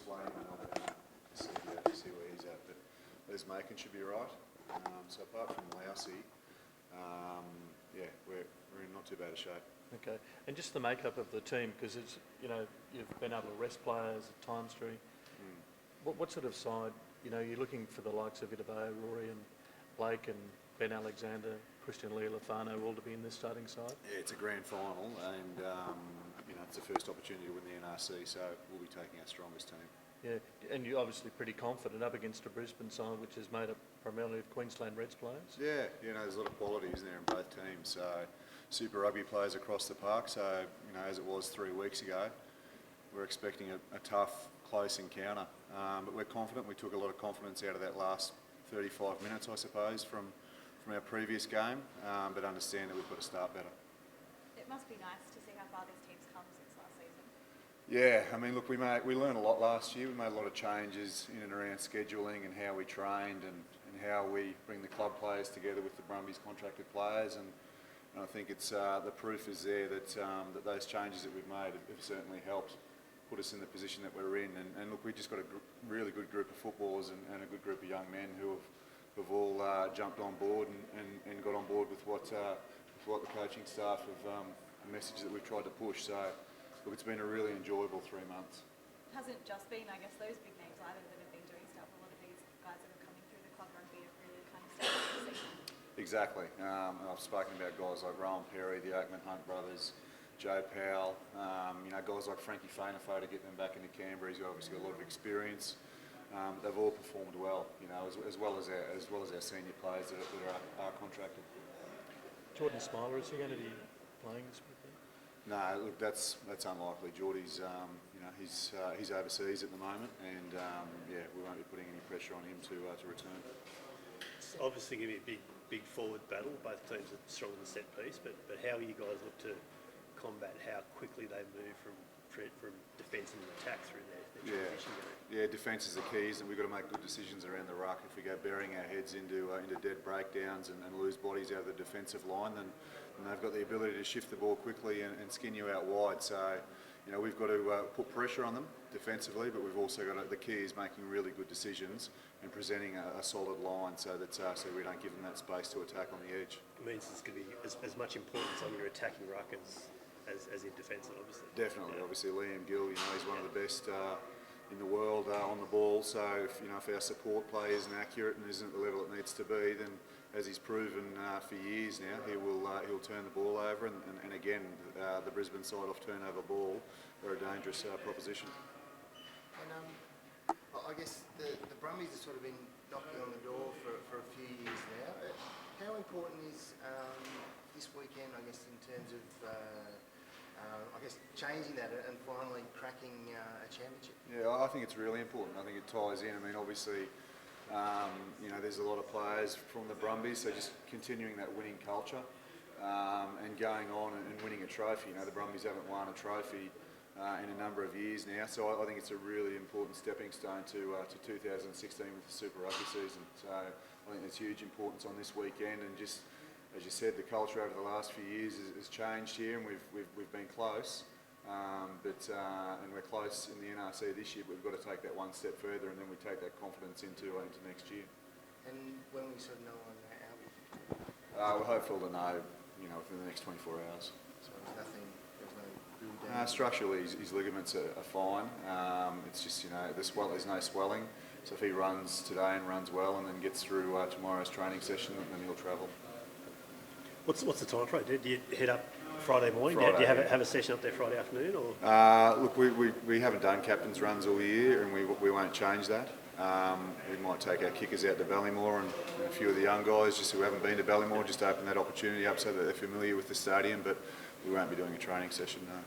explain him and I'll be able to see where he's at. But Les Macon should be right. So apart from Lousy, yeah, we're in not too bad a shape. Okay, and just the makeup of the team, because it's, you've been able to rest players at times through. What sort of side, you're looking for the likes of Idabo, Rory and Blake and Ben Alexander, Christian Leolifano all to be in this starting side? Yeah, it's a grand final and it's the first opportunity to win the NRC, so we'll be taking our strongest team. Yeah, and you're obviously pretty confident up against a Brisbane side which is made up primarily of Queensland Reds players. Yeah, there's a lot of quality, isn't there, in both teams. So Super Rugby players across the park. So as it was 3 weeks ago, we're expecting a tough, close encounter. But we're confident. We took a lot of confidence out of that last 35 minutes, I suppose, from our previous game. But understand that we've got to start better. It must be nice to see how far this team's come since last season. Yeah, I mean, look, we learned a lot last year. We made a lot of changes in and around scheduling and how we trained and how we bring the club players together with the Brumbies contracted players. And I think it's the proof is there that those changes that we've made have certainly helped put us in the position that we're in. And look, we just got a really good group of footballers and a good group of young men who have all jumped on board and got on board with what the coaching staff have the message that we've tried to push. So look, it's been a really enjoyable 3 months. It hasn't just been, I guess, those big names either that have been doing stuff. A lot of these guys that are coming through the club rugby have really kind of stepped up the season. Exactly. I've spoken about guys like Rowan Perry, the Oakman Hunt brothers, Joe Powell, guys like Frankie Fainafo to get them back into Canberra. He's obviously got a lot of experience. They've all performed well, as well as our senior players that are contracted. Jordan Smiler, is he going to be playing this weekend? No, look, that's unlikely. Geordie's, he's overseas at the moment, and we won't be putting any pressure on him to return. It's obviously going to be a big forward battle. Both teams are strong in the set piece, but how you guys look to combat how quickly they move from defence and attack through their transition game? Yeah, defence is the key, and we've got to make good decisions around the ruck. If we go burying our heads into dead breakdowns and lose bodies out of the defensive line, then they've got the ability to shift the ball quickly and skin you out wide. So, we've got to put pressure on them defensively, but we've also got the key is making really good decisions and presenting a solid line so that so we don't give them that space to attack on the edge. It means it's going to be as much importance on your attacking ruck as in defence, obviously. Definitely, obviously Liam Gill, he's one of the best in the world on the ball. So if our support play isn't accurate and isn't at the level it needs to be, then as he's proven for years now, he'll turn the ball over. And again, the Brisbane side off turnover ball, they're a dangerous proposition. And I guess the Brumbies have sort of been knocking on the door for a few years now. How important is this weekend, I guess, in terms of changing that and finally cracking a championship? Yeah, I think it's really important. I think it ties in. I mean, obviously, there's a lot of players from the Brumbies, so just continuing that winning culture and going on and winning a trophy. The Brumbies haven't won a trophy in a number of years now, so I think it's a really important stepping stone to 2016 with the Super Rugby season. So I think there's huge importance on this weekend, and just as you said, the culture over the last few years has changed here, and we've been close, and we're close in the NRC this year. But we've got to take that one step further, and then we take that confidence into next year. And when we sort of know on that, we're hopeful to know, within the next 24 hours. So there's no real damage. Structurally, his ligaments are fine. It's just there's no swelling. So if he runs today and runs well, and then gets through tomorrow's training session, then he'll travel. What's the time frame? Do you head up Friday morning? Friday, do you have a session up there Friday afternoon? Or? Look, we haven't done captain's runs all year, and we won't change that. We might take our kickers out to Ballymore and a few of the young guys just who haven't been to Ballymore, just to open that opportunity up so that they're familiar with the stadium, but we won't be doing a training session, no.